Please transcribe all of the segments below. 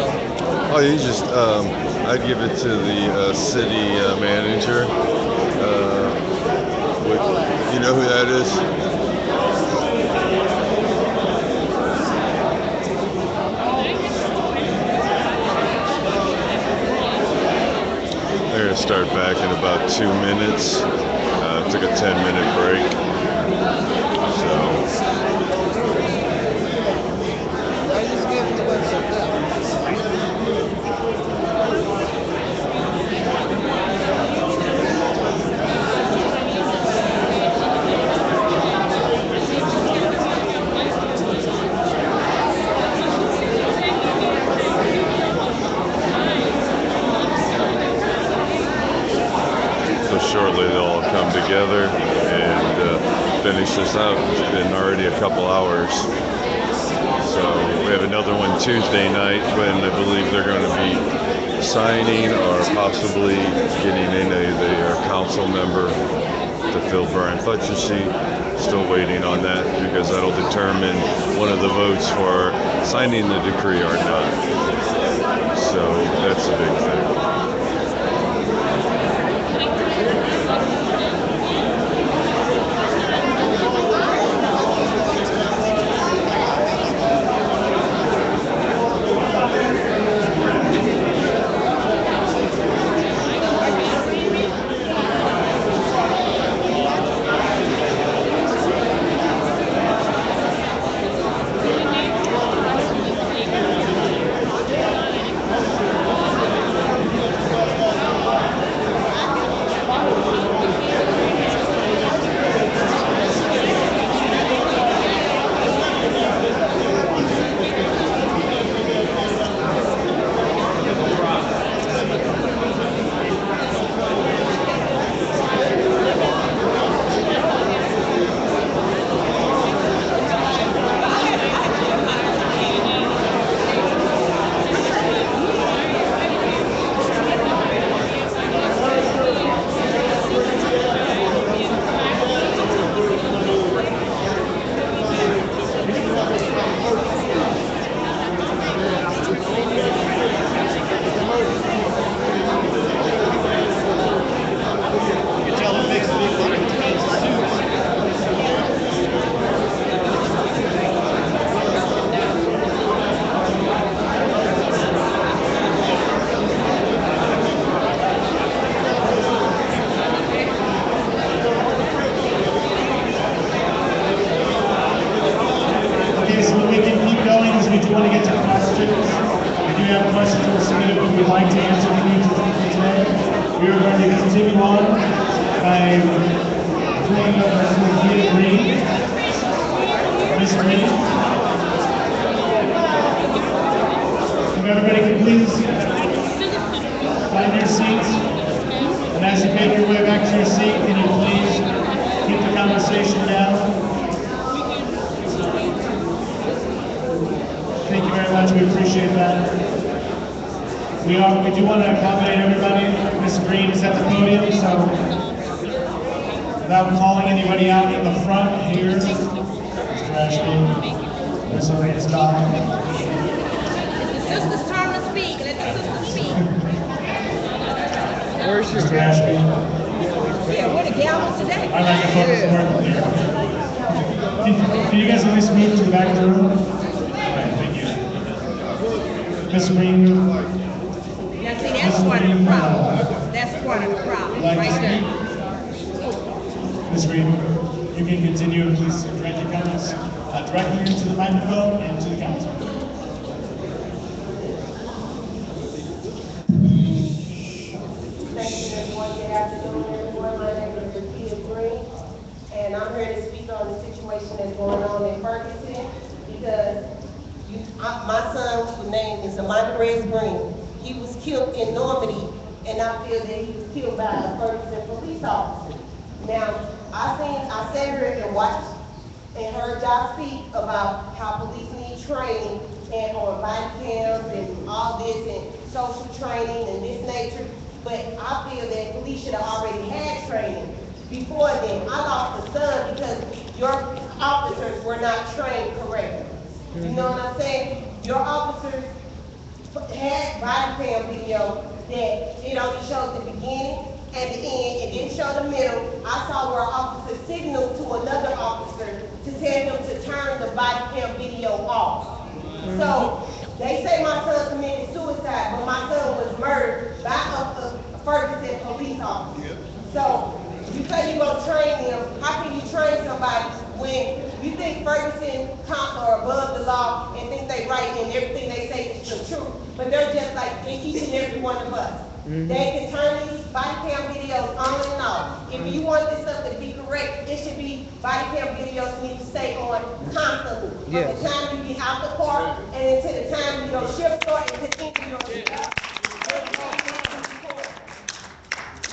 Oh, you just, I'd give it to the city manager. You know who that is? They're going to start back in about 2 minutes. Took a 10-minute break. So, shortly they'll all come together and finish this out. It's been already a couple hours. So we have another one Tuesday night when I believe they're going to be signing or possibly getting in the council member to fill Brian Fletcher's seat. Still waiting on that because that'll determine one of the votes for signing the decree or not. So that's a big thing. We do want to accommodate everybody. Ms. Green is at the podium, so without calling anybody out in the front here, Mr. Ashby, Ms. Elena Scott. It's the sister's turn to speak. Let the sister speak. Where's your Mr. Ashby? Yeah, we're the gals today. My microphone is working here. Can you guys at least move to the back of the room? All right, thank you. Ms. Green. See, that's part of the problem. That's part of the problem, right there. Ms. Green, you can continue and please direct your comments directly into the microphone and to the council. Thank you, everyone. Good afternoon, everyone. My name is Sophia Green, and I'm here to speak on the situation that's going on in Ferguson because my son, whose name is Amanda Green, he was killed in Normandy, and I feel that he was killed by a Ferguson police officer. Now, I sat here and watched and heard y'all speak about how police need training and on body cams and all this and social training and this nature, but I feel that police should have already had training before then. I lost a son because your officers were not trained correctly. You know what I'm saying? Your officers body cam video that it only shows the beginning and the end. It didn't show the middle. I saw where an officer signaled to another officer to tell him to turn the body cam video off. So they say my son committed suicide, but my son was murdered by a Ferguson police officer. So you say you're gonna train them. How can you train somebody when you think Ferguson cops are above the law and think they right and everything they say is the truth? But they're just like each and every one of us. They can turn these body cam videos on and off. If you want this stuff to be correct, it should be body cam videos need to stay on constantly. From the time you get out the car and until the time your shift starts and continue your shift.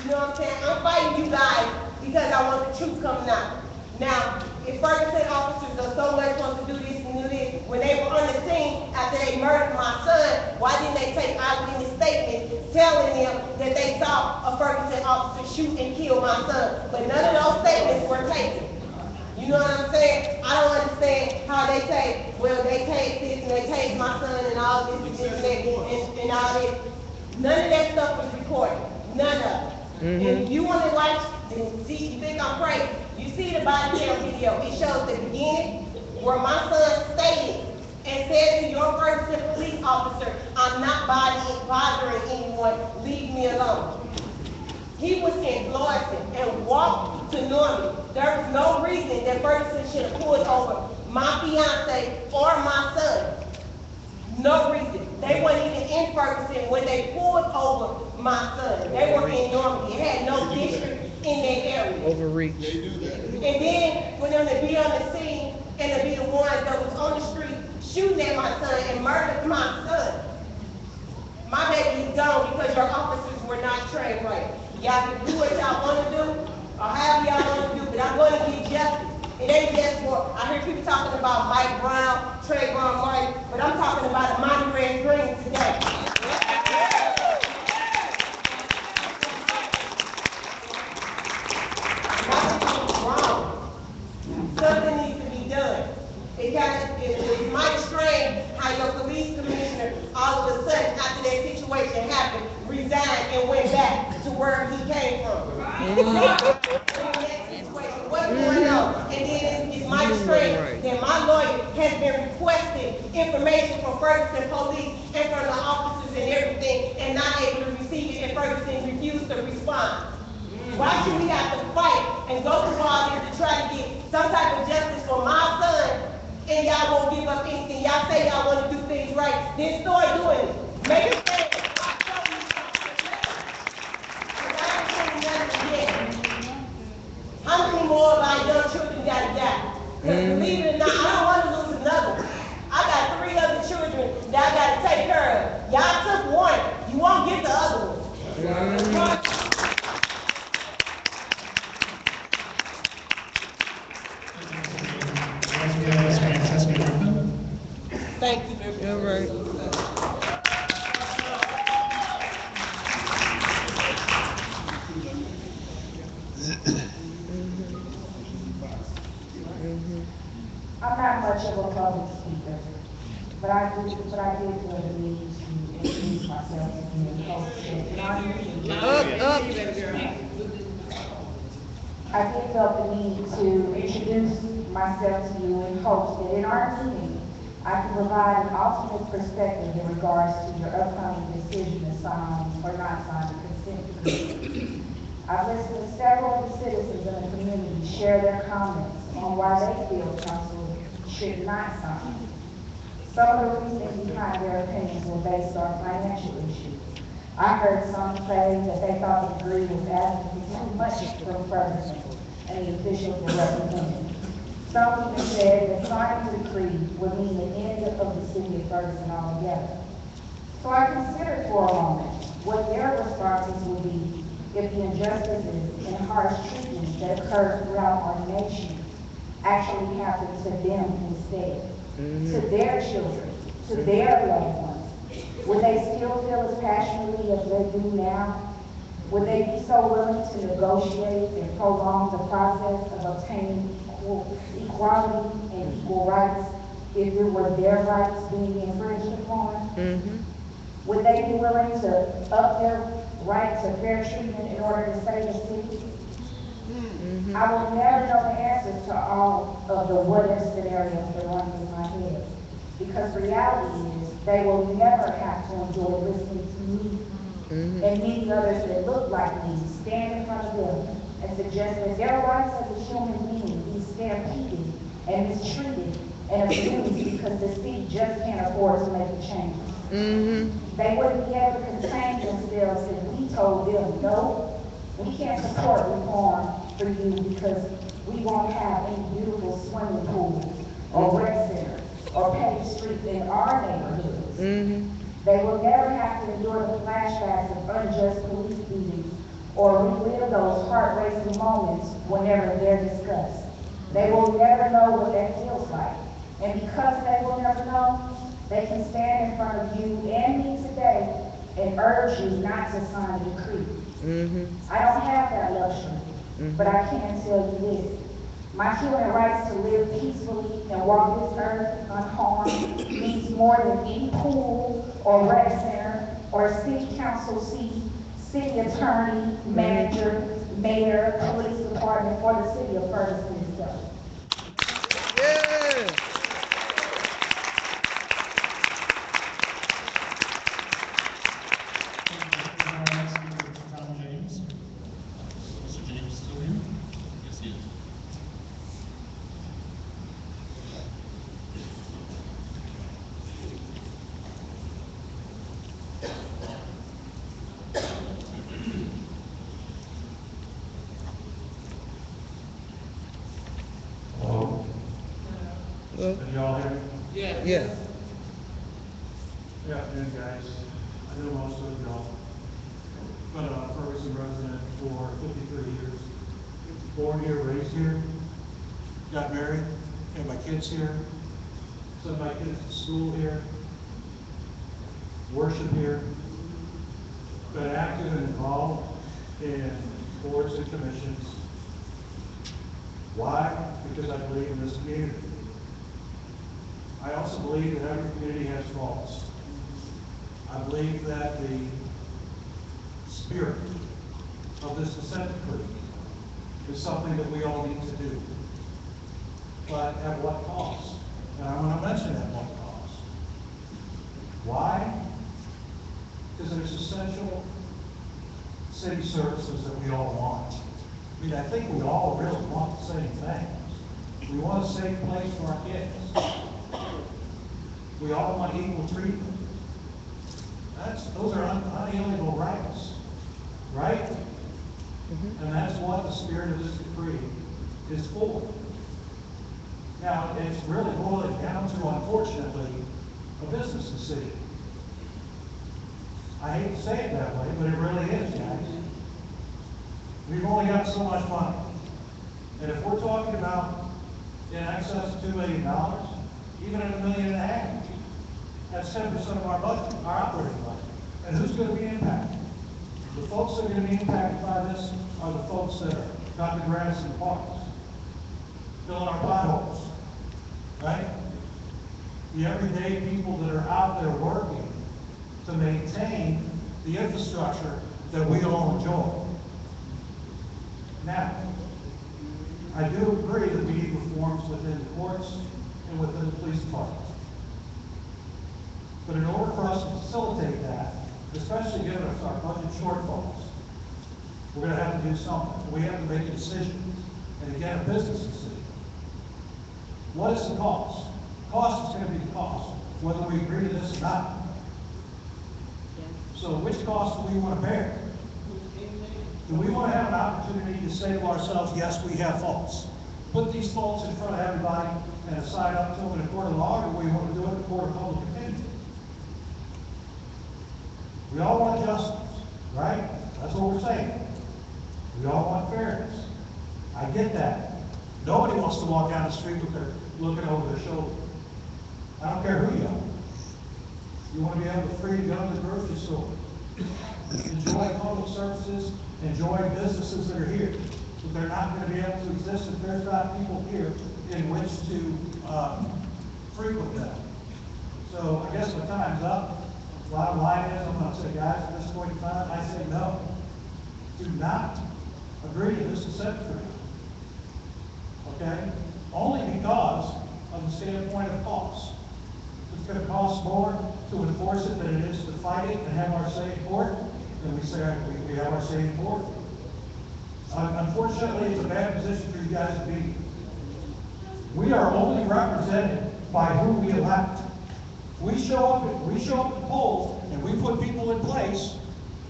You know what I'm saying? I'm fighting you guys because I want the truth coming out. Now, if Ferguson officers are so much want to do this and do this, when they were on the scene after they murdered my son, why didn't they take eyewitness statements telling them that they saw a Ferguson officer shoot and kill my son? But none of those statements were taken. You know what I'm saying? I don't understand how they say, well, they tased this and they tased my son and all this and this and all this. None of that stuff was recorded. None of it. And if you want to watch, then see, you think I'm crazy. You see the body cam video. It shows the beginning where my son stated and said to your Ferguson police officer, I'm not bothering anyone, leave me alone. He was in Florissant and walked to Norman. There was no reason that Ferguson should have pulled over my fiance or my son. No reason. They weren't even in Ferguson when they pulled over my son. They were in Normandy. It had no district in that area. Overreach. And then for them to be on the scene and to be the ones that was on the street shooting at my son and murdered my son. My baby is gone because your officers were not trained right. Y'all can do what y'all want to do or however y'all want to do, but I'm going to get justice. It ain't just for, I hear people talking about Mike Brown, Trayvon Martin, but I'm talking about a Monty Red Green today. Nothing is wrong. Something needs to be done. It's mighty strange how your police commissioner all of a sudden after that situation happened, resigned and went back to where he came from. What's going on? And then it's mighty strange that my lawyer has been requesting information from Ferguson police and from the officers and everything and not able to receive it, and Ferguson refused to respond. Why should we have to fight and go through all this to try to get some type of justice for my son and y'all won't give up anything? Y'all say y'all want to do things right, then start doing it. Make it stand. How many more of our young children gotta die? Because believe it or not, I don't want to lose another one. I got 3 other children that I gotta take care of. Y'all took one, you won't get the other one. Thank you. All right. I'm not much of a public speaker, but I did feel the need to introduce myself to you and I did feel the need to introduce myself to you in hopes that in our meeting, I can provide an alternate perspective in regards to your upcoming decision to sign or not sign the consent decree. I've listened to several of the citizens in the community share their comments on why they feel council should not sign. Some of the reasons behind their opinions were based on financial issues. I heard some say that they thought the degree was asking too much from Ferguson and the officials were represented. Some even said that signing the decree would mean the end of the city of Ferguson altogether. So I considered for a moment what their responses would be if the injustices and harsh treatments that occur throughout our nation actually happened to them instead, to their children, to their loved ones. Would they still feel as passionately as they do now? Would they be so willing to negotiate and prolong the process of obtaining equality and equal rights if it were their rights being infringed upon? Would they be willing to up their right to fair treatment in order to save the city? I will never know the answers to all of the what-if scenarios that run through my head. Because reality is they will never have to enjoy listening to me and many others that look like me stand in front of them and suggest that their rights as a human being be stampeded and mistreated and abused because the city just can't afford to make the changes. They wouldn't be able to contain themselves if we told them, no, we can't support reform for you because we won't have any beautiful swimming pools or rec centers or paved streets in our neighborhoods. They will never have to endure the flashbacks of unjust police beatings or relive those heart-racing moments whenever they're discussed. They will never know what that feels like. And because they will never know, they can stand in front of you and me today and urge you not to sign a decree. I don't have that luxury, but I can tell you this. My human rights to live peacefully and walk this earth unharmed means more than any pool or rec center or city council seat, city attorney, manager, mayor, police department, or the city of Ferguson itself. Mr. James still here? Yes, he is. Hello? Can y'all hear me? Yeah. Good afternoon, guys. I know most of y'all. Been a Ferguson resident for 53 years. Born here, raised here. Got married, had my kids here. Sent my kids to school here. Worship here. Been active and involved in boards and commissions. Why? Because I believe in this community. I also believe that every community has faults. I believe that the spirit of this consent decree is something that we all need to do. But at what cost? And I'm going to mention at what cost. Why? Because there's essential city services that we all want. I mean, I think we all really want the same things. We want a safe place for our kids. We all want equal treatment. Those are unalienable rights, right? And that's what the spirit of this decree is for. Now, it's really boiling down to, unfortunately, a business decision. I hate to say it that way, but it really is, guys. We've only got so much money. And if we're talking about in excess of $2 million, even at $1.5 million, that's 10% of our budget, our operating budget. And who's going to be impacted? The folks that are going to be impacted by this are the folks that are cutting the grass in the parks, filling our potholes, right? The everyday people that are out there working to maintain the infrastructure that we all enjoy. Now, I do agree that we need reforms within the courts and within the police department. But in order for us to facilitate that, especially given us our budget shortfalls, we're going to have to do something. We have to make a decision, and again, a business decision. What is the cost? The cost is going to be the cost, whether we agree to this or not. So which cost do we want to bear? Do we want to have an opportunity to say to ourselves, yes, we have faults? Put these faults in front of everybody and decide up to them in a court of law, or do we want to do it in a court of public opinion? We all want justice, right? That's what we're saying. We all want fairness. I get that. Nobody wants to walk down the street with their looking over their shoulder. I don't care who you are. You want to be able to free to go to the grocery store, enjoy public services, enjoy businesses that are here. But they're not going to be able to exist if there's not people here in which to frequent them. So I guess my time's up. Bottom line is, I'm gonna say, guys, at this point in time, I say no. Do not agree to this consent decree. Okay? Only because of the standpoint of cost. It's gonna cost more to enforce it than it is to fight it and have our say in court. And we say we have our say in court. Unfortunately, it's a bad position for you guys to be in. We are only represented by who we elect. We show up at the polls and we put people in place.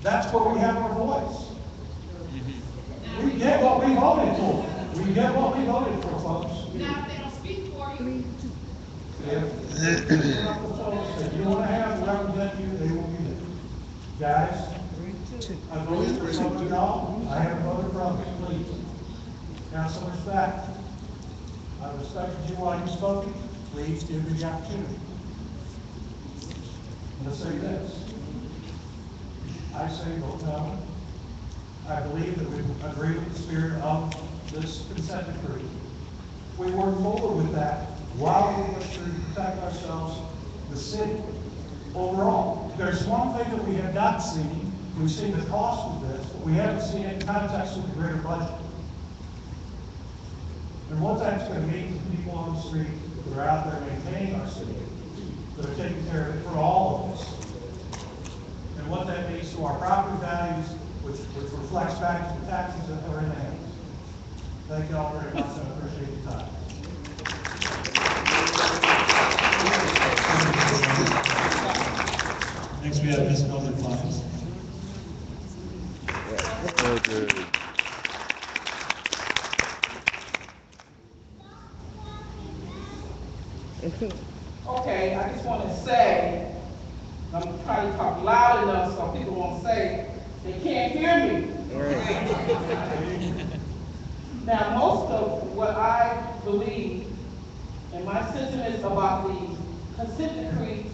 That's where we have our voice. We get what we voted for. We get what we voted for, folks. Now, if they don't speak for you. If you want to have them represent you, they will be there. Guys, I voted for some of y'all. I haven't voted for others, please. Have some respect. I respected you while you spoke. Please give me the opportunity. I'm going to say this. I say vote no. I believe that we agree with the spirit of this consent decree. We work forward with that while we make sure to protect ourselves, the city. Overall, there's one thing that we have not seen. We've seen the cost of this, but we haven't seen it in context with the greater budget. And what that's going to mean to people on the street that are out there maintaining our city, that are taking care of it for all of us. And what that means to our property values, which reflects back to the taxes that are in the hands. Thank you all very much, and I appreciate your time. Next, we have Ms. Mildred Fines. Okay, I just want to say, I'm trying to talk loud enough so people won't say they can't hear me. Now, most of what I believe and my sentiments about the consent decree